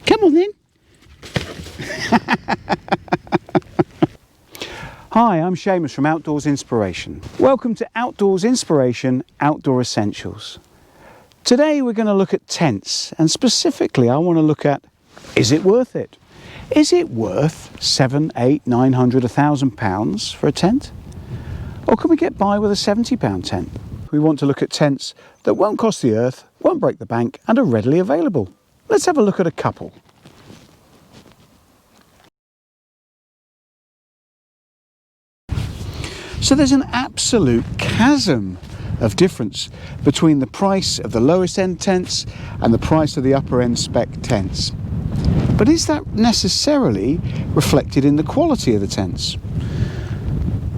Come on then. Hi, I'm Seamus from Outdoors Inspiration. Welcome to Outdoors Inspiration Outdoor Essentials. Today we're going to look at tents, and specifically I want to look at, is it worth it? Is it worth £700, £800, £900, £1,000 for a tent? Or can we get by with a £70 tent? We want to look at tents that won't cost the earth, won't break the bank, and are readily available. Let's have a look at a couple. So there's an absolute chasm of difference between the price of the lowest end tents and the price of the upper end spec tents. But is that necessarily reflected in the quality of the tents?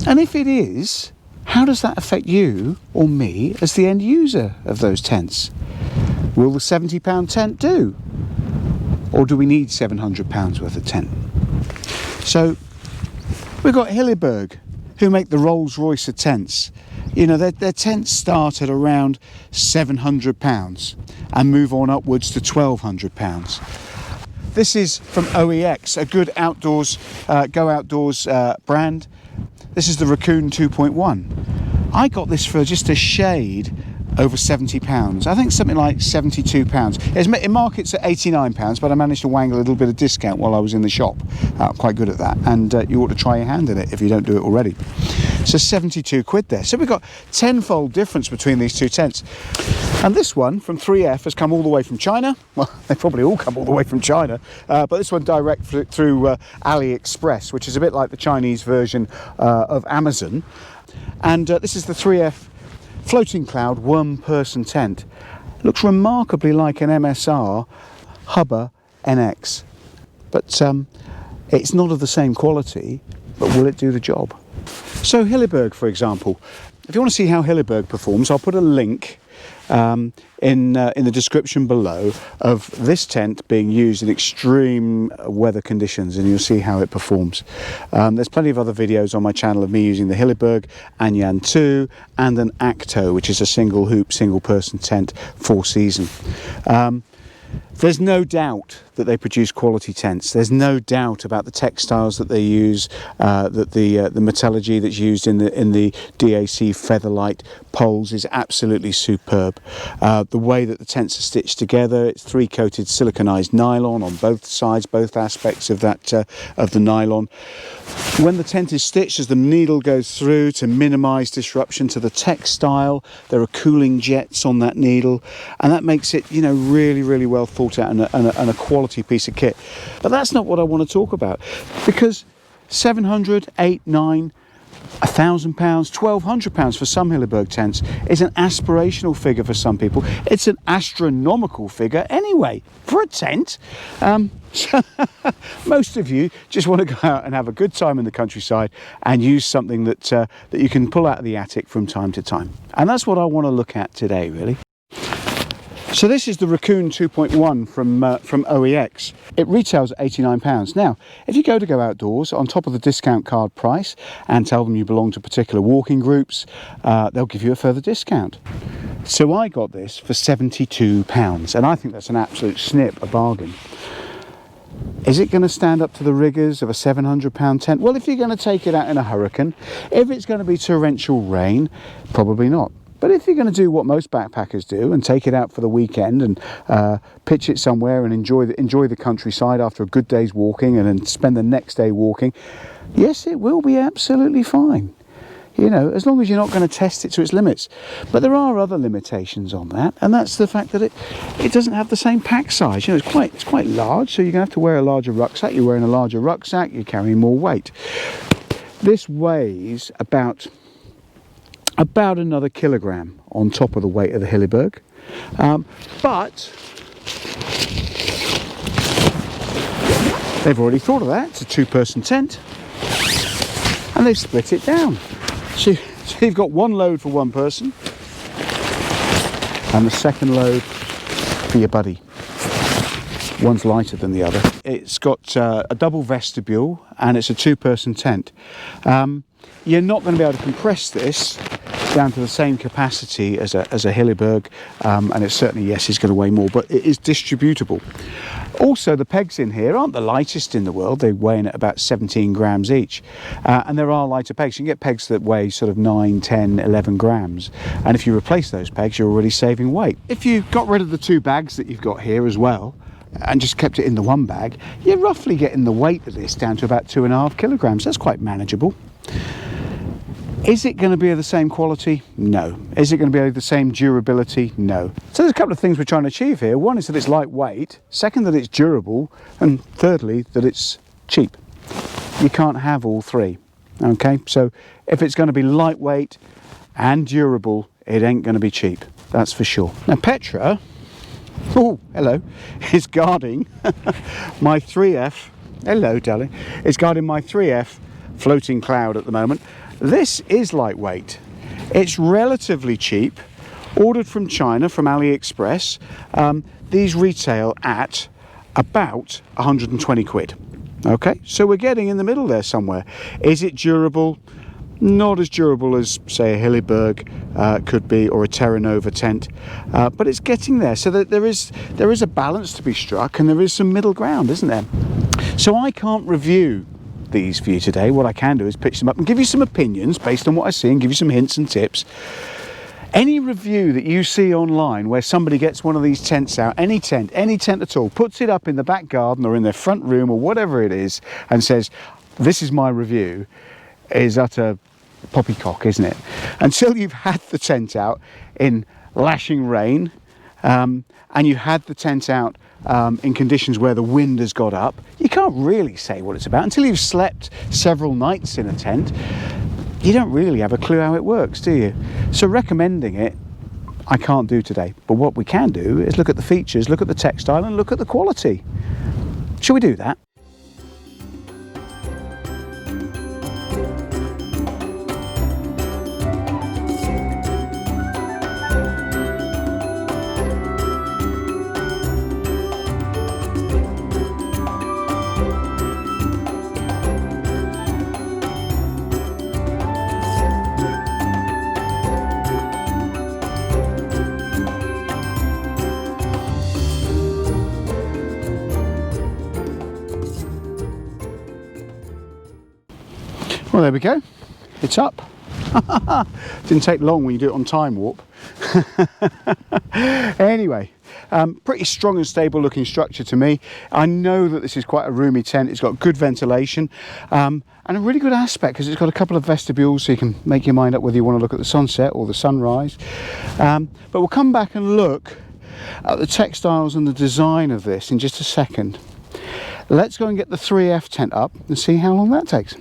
And if it is, how does that affect you or me as the end user of those tents? Will the £70 tent do? Or do we need £700 worth of tent? So we've got Hilleberg, who make the Rolls-Royce of tents. You know, their tents start at around £700 and move on upwards to £1,200. This is from OEX, a good outdoors, go outdoors brand. This is the Rakoon 2.1. I got this for just a shade over £70. I think something like £72. It markets at £89, but I managed to wangle a little bit of discount while I was in the shop. I'm quite good at that, and you ought to try your hand in it if you don't do it already. So 72 quid there. So we've got tenfold difference between these two tents. And this one from 3F has come all the way from China. Well, they probably all come all the way from China, but this one direct through AliExpress, which is a bit like the Chinese version of Amazon. And this is the 3F Floating Cloud one-person tent. It looks remarkably like an MSR Hubba NX, but it's not of the same quality, but will it do the job? So Hilleberg, for example, if you want to see how Hilleberg performs, I'll put a link in the description below of this tent being used in extreme weather conditions, and you'll see how it performs. There's plenty of other videos on my channel of me using the Hilleberg Anjan 2 and an Acto, which is a single hoop, single person tent, 4-season. There's no doubt that they produce quality tents. There's no doubt about the textiles that they use, that the metallurgy that's used in the DAC Featherlight poles is absolutely superb. The way that the tents are stitched together, it's 3-coated siliconized nylon on both sides, both aspects of that of the nylon. When the tent is stitched, as the needle goes through, to minimise disruption to the textile, there are cooling jets on that needle, and that makes it, you know, really, really well thought out and a quality piece of kit. But that's not what I want to talk about, because £700, £800, £900, £1,000, £1,200 for some Hilleberg tents is an aspirational figure for some people. It's an astronomical figure anyway for a tent. Most of you just want to go out and have a good time in the countryside and use something that you can pull out of the attic from time to time. And that's what I want to look at today, really. So this is the Rakoon 2.1 from OEX. It retails at £89. Now, if you go outdoors on top of the discount card price and tell them you belong to particular walking groups, they'll give you a further discount. So I got this for £72, and I think that's an absolute snip, a bargain. Is it going to stand up to the rigours of a £700 tent? Well, if you're going to take it out in a hurricane, if it's going to be torrential rain, probably not. But if you're going to do what most backpackers do and take it out for the weekend and pitch it somewhere and enjoy the countryside after a good day's walking and then spend the next day walking, yes, it will be absolutely fine. You know, as long as you're not going to test it to its limits. But there are other limitations on that, and that's the fact that it doesn't have the same pack size. You know, it's quite large, so you're going to have to wear a larger rucksack. You're wearing a larger rucksack, you're carrying more weight. This weighs about another kilogram on top of the weight of the Hilleberg, but they've already thought of that. It's a 2-person tent, and they've split it down. So you've got one load for one person and the second load for your buddy. One's lighter than the other. It's got a double vestibule and it's a 2-person tent. You're not going to be able to compress this down to the same capacity as a Hilleberg, and it certainly, yes, is going to weigh more, but it is distributable. Also, the pegs in here aren't the lightest in the world. They weigh in at about 17 grams each. And there are lighter pegs. You can get pegs that weigh sort of 9, 10, 11 grams. And if you replace those pegs, you're already saving weight. If you got rid of the 2 bags that you've got here as well, and just kept it in the 1 bag, you're roughly getting the weight of this down to about 2.5 kilograms. That's quite manageable. Is it going to be of the same quality? No. Is it going to be of the same durability? No. So there's a couple of things we're trying to achieve here. One is that it's lightweight, second that it's durable, and thirdly that it's cheap. You can't have all 3. Okay, so if it's going to be lightweight and durable, it ain't going to be cheap. That's for sure. Now Petra, oh hello, is guarding my 3F. Hello darling. Is guarding my 3F floating cloud at the moment. This is lightweight. It's relatively cheap, ordered from China, from AliExpress. These retail at about 120 quid. Okay, so we're getting in the middle there somewhere. Is it durable? Not as durable as, say, a Hilleberg could be, or a Terra Nova tent, but it's getting there. So that there is a balance to be struck, and there is some middle ground, isn't there? So I can't review these for you today. What I can do is pitch them up and give you some opinions based on what I see and give you some hints and tips. Any review that you see online where somebody gets one of these tents out, any tent at all, puts it up in the back garden or in their front room or whatever it is and says, this is my review, is utter poppycock, isn't it? Until you've had the tent out in lashing rain, and you had the tent out in conditions where the wind has got up, you can't really say what it's about. Until you've slept several nights in a tent, you don't really have a clue how it works, do you? So recommending it, I can't do today. But what we can do is look at the features, look at the textile, and look at the quality. Shall we do that? Well, there we go. It's up. Didn't take long when you do it on time warp. Anyway, pretty strong and stable looking structure to me. I know that this is quite a roomy tent. It's got good ventilation and a really good aspect because it's got a couple of vestibules, so you can make your mind up whether you want to look at the sunset or the sunrise. But we'll come back and look at the textiles and the design of this in just a second. Let's go and get the 3F tent up and see how long that takes.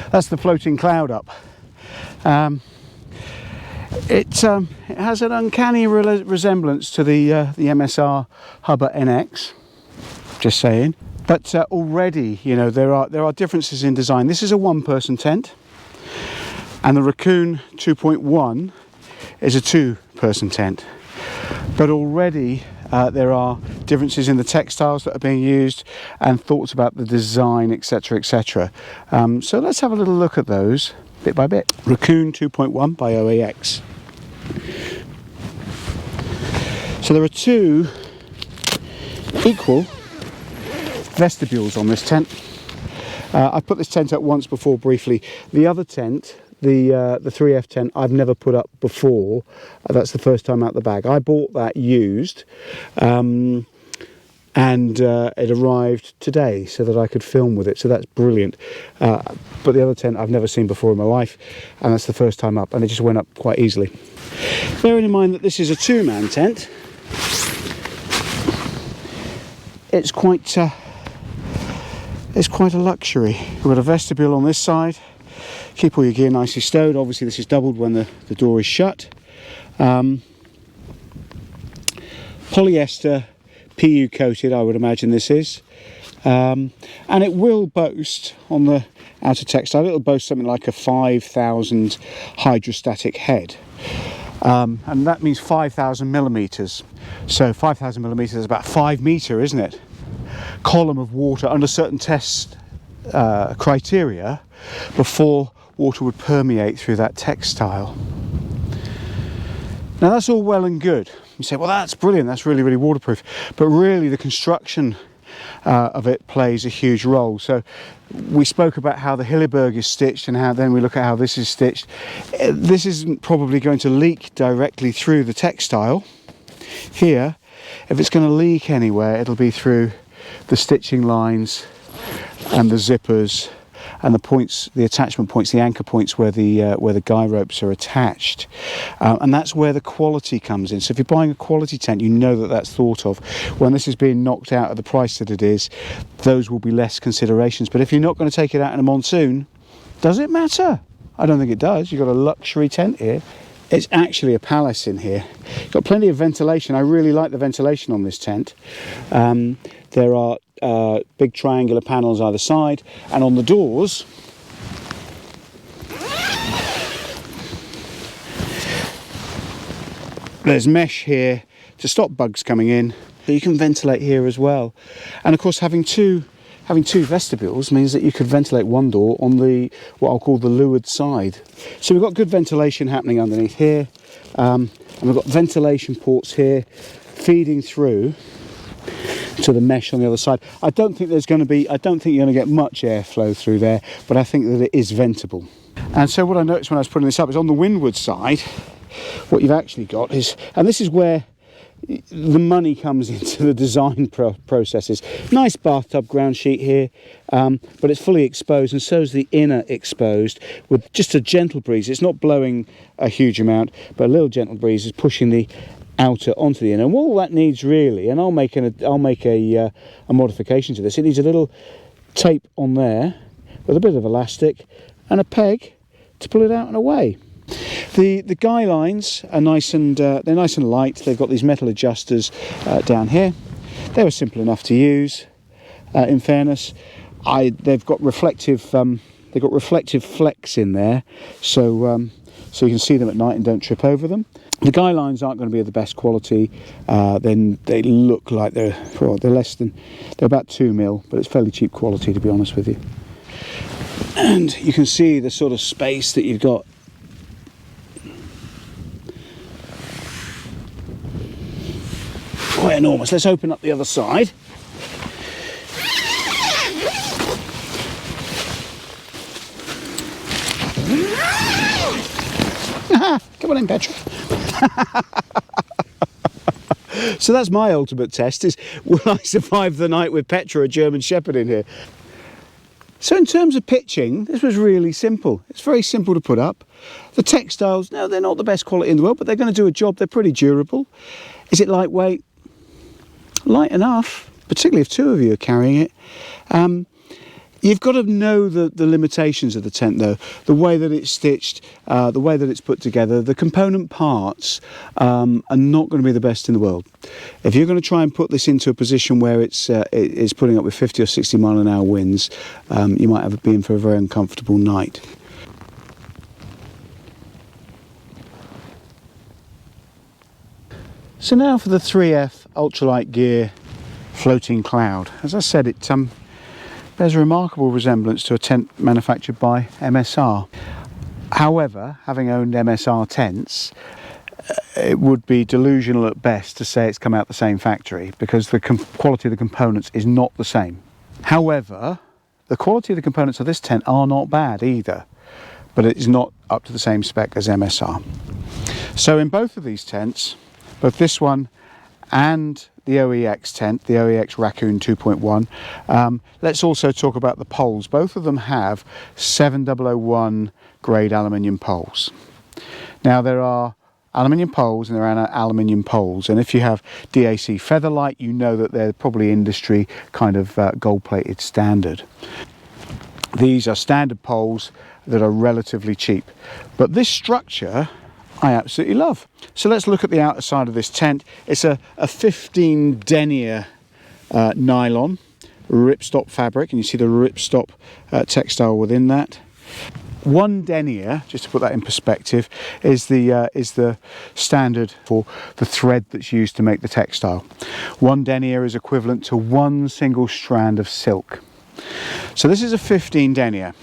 That's the floating cloud up. It has an uncanny resemblance to the MSR Hubba NX, just saying. But already, you know, there are differences in design. This is a one-person tent, and the Rakoon 2.1 is a two-person tent. But already there are differences in the textiles that are being used and thoughts about the design, etc, etc. So let's have a little look at those bit by bit. Rakoon 2.1 by OEX. So there are two equal vestibules on this tent. I've put this tent up once before briefly. The other tent, the 3F tent, I've never put up before. That's the first time out the bag. I bought that used and it arrived today so that I could film with it, so that's brilliant. But the other tent I've never seen before in my life, and that's the first time up, and it just went up quite easily. Bearing in mind that this is a two-man tent, is quite a luxury. We've got a vestibule on this side. Keep all your gear nicely stowed. Obviously this is doubled when the door is shut. Polyester, PU coated, I would imagine this is. And it will boast, on the outer textile, it'll boast something like a 5,000 hydrostatic head. And that means 5,000 millimetres. So 5,000 millimetres is about 5 metre, isn't it? Column of water under certain test criteria before water would permeate through that textile. Now that's all well and good. You say, well, that's brilliant, that's really, really waterproof. But really the construction of it plays a huge role. So we spoke about how the Hilleberg is stitched and how then we look at how this is stitched. This isn't probably going to leak directly through the textile. Here, if it's going to leak anywhere, it'll be through the stitching lines and the zippers and the points, the attachment points, the anchor points where the guy ropes are attached, and that's where the quality comes in. So if you're buying a quality tent, you know that that's thought of. When this is being knocked out at the price that it is, those will be less considerations. But if you're not going to take it out in a monsoon, does it matter? I don't think it does. You've got a luxury tent here. It's actually a palace in here. Got plenty of ventilation. I really like the ventilation on this tent. There are big triangular panels either side, and on the doors there's mesh here to stop bugs coming in, so you can ventilate here as well. And of course having two vestibules means that you could ventilate one door on the what I'll call the leeward side. So we've got good ventilation happening underneath here, and we've got ventilation ports here feeding through to the mesh on the other side. I don't think you're going to get much airflow through there, but I think that it is ventable. And so what I noticed when I was putting this up is on the windward side, what you've actually got is, and this is where the money comes into the design processes. Nice bathtub ground sheet here, but it's fully exposed, and so is the inner exposed with just a gentle breeze. It's not blowing a huge amount, but a little gentle breeze is pushing the outer onto the inner. And all that needs really, and I'll make a modification to this. It needs a little tape on there with a bit of elastic and a peg to pull it out and away. The guy lines are nice and they're nice and light. They've got these metal adjusters down here. They were simple enough to use. In fairness, they've got reflective flecks in there, so you can see them at night and don't trip over them. The guy lines aren't going to be of the best quality. Then they look like they're about 2 mil, but it's fairly cheap quality, to be honest with you. And you can see the sort of space that you've got. Quite enormous. Let's open up the other side. Come on in, Petra. So that's my ultimate test, is will I survive the night with Petra, a German Shepherd, in here? So in terms of pitching, this was really simple. It's very simple to put up. The textiles, no, they're not the best quality in the world, but they're going to do a job. They're pretty durable. Is it lightweight? Light enough, particularly if 2 of you are carrying it. You've got to know the limitations of the tent, though. The way that it's stitched, the way that it's put together, the component parts are not going to be the best in the world. If you're going to try and put this into a position where it's putting up with 50 or 60 mile an hour winds, you might be in for a very uncomfortable night. So now for the 3F ultralight gear floating cloud. As I said, it bears a remarkable resemblance to a tent manufactured by MSR. However, having owned MSR tents, it would be delusional at best to say it's come out the same factory, because the quality of the components is not the same. However, the quality of the components of this tent are not bad either, but it is not up to the same spec as MSR. So in both of these tents, both this one and the OEX tent, the OEX Rakoon 2.1. Let's also talk about the poles. Both of them have 7001 grade aluminium poles. Now there are aluminium poles, and they're aluminium poles. And if you have DAC Featherlight, you know that they're probably industry kind of gold-plated standard. These are standard poles that are relatively cheap. But this structure I absolutely love. So let's look at the outer side of this tent. It's a 15 denier nylon ripstop fabric, and you see the ripstop textile within that. 1 denier, just to put that in perspective, is the standard for the thread that's used to make the textile. 1 denier is equivalent to 1 single strand of silk. So this is a 15 denier,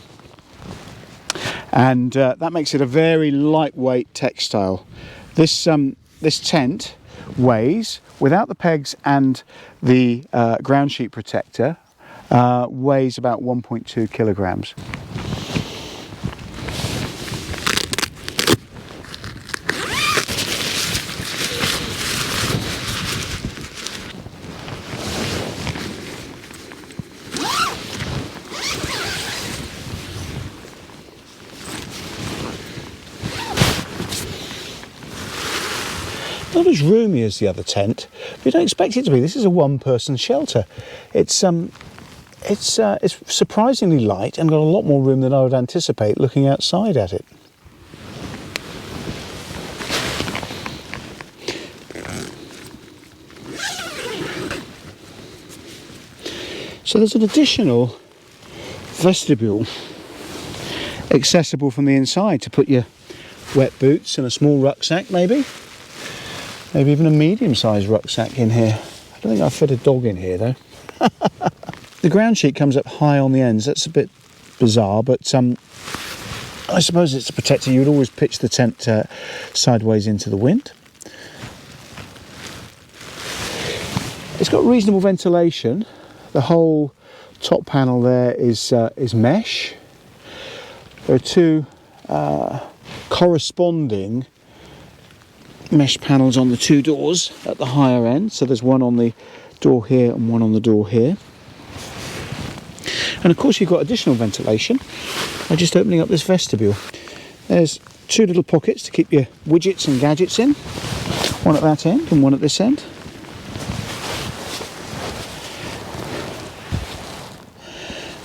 and that makes it a very lightweight textile. This tent weighs, without the pegs and the ground sheet protector, weighs about 1.2 kilograms. Not as roomy as the other tent, but you don't expect it to be. This is a one-person shelter. It's surprisingly light and got a lot more room than I would anticipate looking outside at it. So there's an additional vestibule accessible from the inside to put your wet boots and a small rucksack, maybe even a medium-sized rucksack in here. I don't think I've fit a dog in here though. The ground sheet comes up high on the ends. That's a bit bizarre, but I suppose it's a protector. You would always pitch the tent sideways into the wind. It's got reasonable ventilation. The whole top panel there is mesh. There are 2 corresponding mesh panels on the 2 doors at the higher end. So there's one on the door here and one on the door here. And of course you've got additional ventilation by just opening up this vestibule. There's 2 little pockets to keep your widgets and gadgets in. One at that end and one at this end.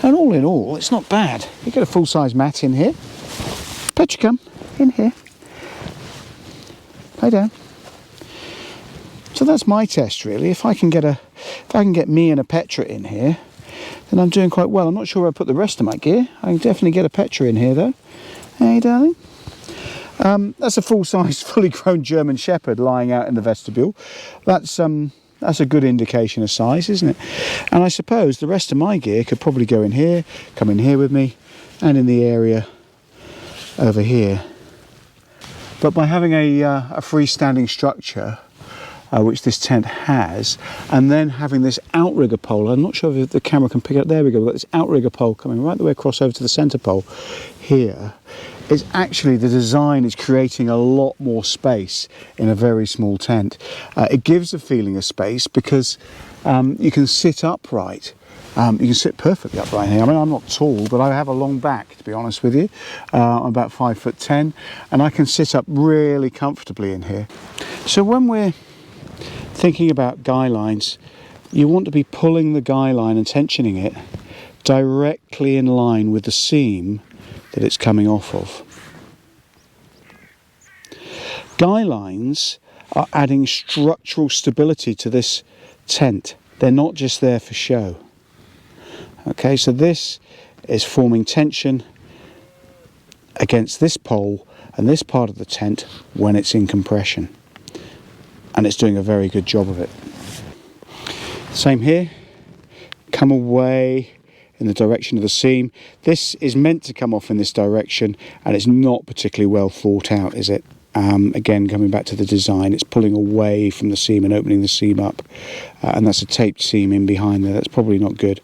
And all in all, it's not bad. You get a full-size mat in here. Petra, come in here. Lie down. So that's my test really. If I can get me and a Petra in here, then I'm doing quite well. I'm not sure where I put the rest of my gear. I can definitely get a Petra in here though. Hey darling. That's a full-size, fully grown German Shepherd lying out in the vestibule. That's a good indication of size, isn't it? And I suppose the rest of my gear could probably go in here, come in here with me, and in the area over here. But by having a freestanding structure, which this tent has, and then having this outrigger pole, I'm not sure if the camera can pick it up, there we go, we've got this outrigger pole coming right the way across over to the centre pole here. It's actually, the design is creating a lot more space in a very small tent. It gives a feeling of space because you can sit upright. You can sit perfectly upright here. I mean, I'm not tall, but I have a long back, to be honest with you. I'm about 5'10", and I can sit up really comfortably in here. So when we're thinking about guy lines, you want to be pulling the guy line and tensioning it directly in line with the seam that it's coming off of. Guy lines are adding structural stability to this tent. They're not just there for show. Okay, so this is forming tension against this pole and this part of the tent when it's in compression. And it's doing a very good job of it. Same here. Come away in the direction of the seam. This is meant to come off in this direction, and it's not particularly well thought out, is it? Again, coming back to the design, it's pulling away from the seam and opening the seam up, and that's a taped seam in behind there. That's probably not good.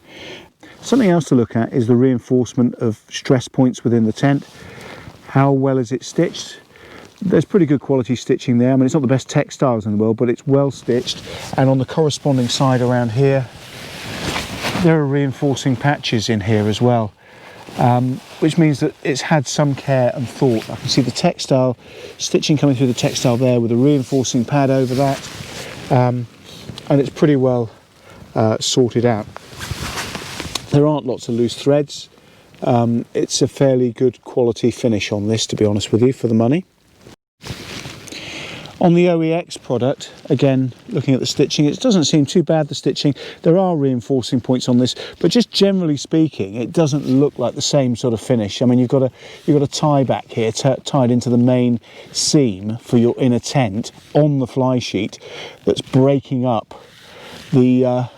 Something else to look at is the reinforcement of stress points within the tent. How well is it stitched? There's pretty good quality stitching there. I mean, it's not the best textiles in the world, but it's well stitched. And on the corresponding side around here, there are reinforcing patches in here as well. which means that it's had some care and thought. I can see the textile stitching coming through the textile there with a reinforcing pad over that, and it's pretty well sorted out. There aren't lots of loose threads. It's a fairly good quality finish on this, to be honest with you, for the money. On the OEX product, again, looking at the stitching, it doesn't seem too bad, the stitching. There are reinforcing points on this, but just generally speaking, it doesn't look like the same sort of finish. I mean, you've got a tie back here tied into the main seam for your inner tent on the fly sheet that's breaking up the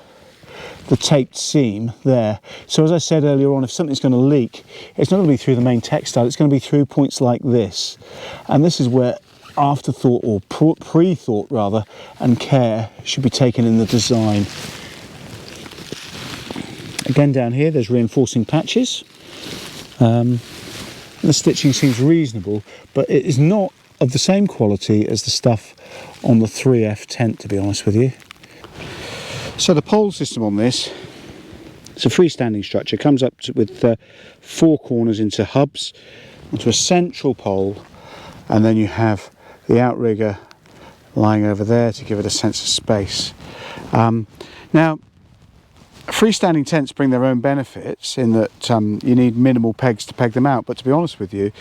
taped seam there. So as I said earlier on, if something's going to leak, it's not going to be through the main textile, it's going to be through points like this. And this is where afterthought, or pre-thought rather, and care should be taken in the design. Again, down here there's reinforcing patches. The stitching seems reasonable, but it is not of the same quality as the stuff on the 3F tent, to be honest with you. So the pole system on this, it's a freestanding structure, comes up with 4 corners into hubs, onto a central pole, and then you have the outrigger lying over there to give it a sense of space. Now, freestanding tents bring their own benefits in that you need minimal pegs to peg them out, but to be honest with you,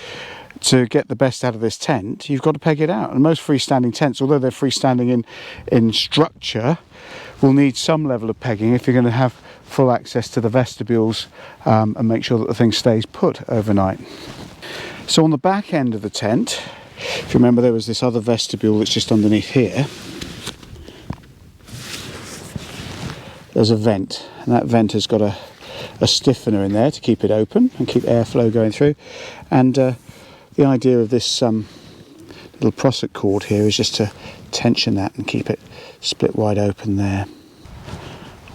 to get the best out of this tent, you've got to peg it out. And most freestanding tents, although they're freestanding in structure, will need some level of pegging if you're going to have full access to the vestibules and make sure that the thing stays put overnight. So on the back end of the tent, if you remember, there was this other vestibule that's just underneath here. There's a vent, and that vent has got a stiffener in there to keep it open and keep airflow going through. And the idea of this little prusik cord here is just to tension that and keep it split wide open there.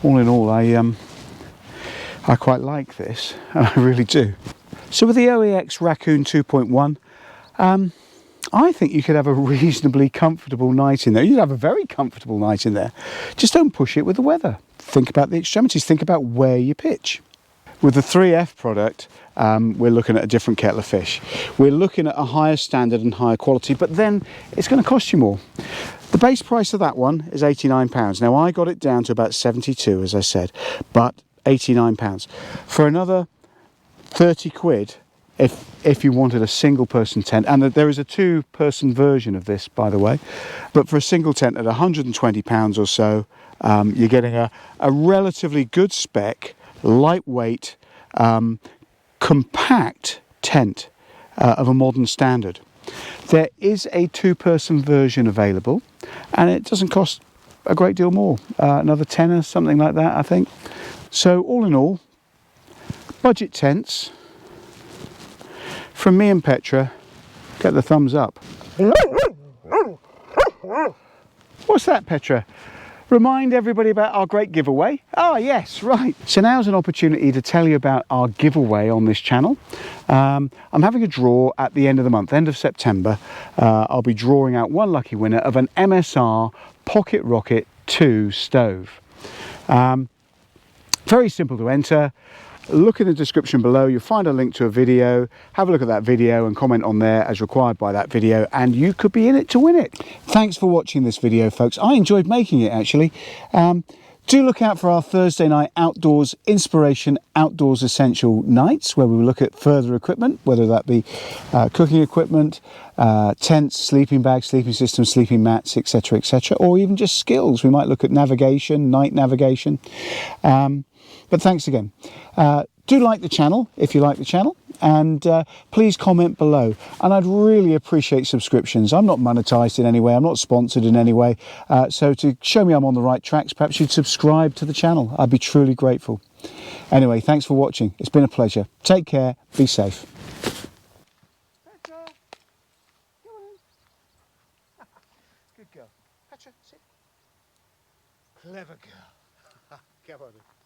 All in all, I quite like this, and I really do. So with the OEX Rakoon 2.1, I think you could have a reasonably comfortable night in there. You'd have a very comfortable night in there. Just don't push it with the weather. Think about the extremities, think about where you pitch. With the 3F product, we're looking at a different kettle of fish. We're looking at a higher standard and higher quality, but then it's going to cost you more. The base price of that one is £89. Now, I got it down to about 72, as I said, but £89. For another 30 quid, if you wanted a single person tent, and there is a 2-person version of this, by the way, but for a single tent at £120 or so, you're getting a relatively good spec, lightweight, compact tent of a modern standard. There is a 2-person version available, and it doesn't cost a great deal more, another tenner, something like that, I think. So all in all, budget tents from me and Petra. Get the thumbs up. What's that, Petra? Remind everybody about our great giveaway. Ah, yes, right. So now's an opportunity to tell you about our giveaway on this channel. I'm having a draw at the end of the month, end of September. I'll be drawing out one lucky winner of an MSR Pocket Rocket 2 stove. Very simple to enter. Look in the description below, you'll find a link to a video. Have a look at that video and comment on there as required by that video, and you could be in it to win it. Thanks for watching this video, folks. I enjoyed making it, actually. Do look out for our Thursday night outdoors inspiration, outdoors essential nights, where we will look at further equipment, whether that be cooking equipment, tents, sleeping bags, sleeping systems, sleeping mats, etc., or even just skills. We might look at navigation, night navigation. But thanks again. Do like the channel if you like the channel, and please comment below. And I'd really appreciate subscriptions. I'm not monetized in any way, I'm not sponsored in any way, so to show me I'm on the right tracks, perhaps you'd subscribe to the channel. I'd be truly grateful. Anyway, thanks for watching. It's been a pleasure. Take care, be safe. Petra, come on in. Good girl. Petra, sit. Clever girl. Come on in.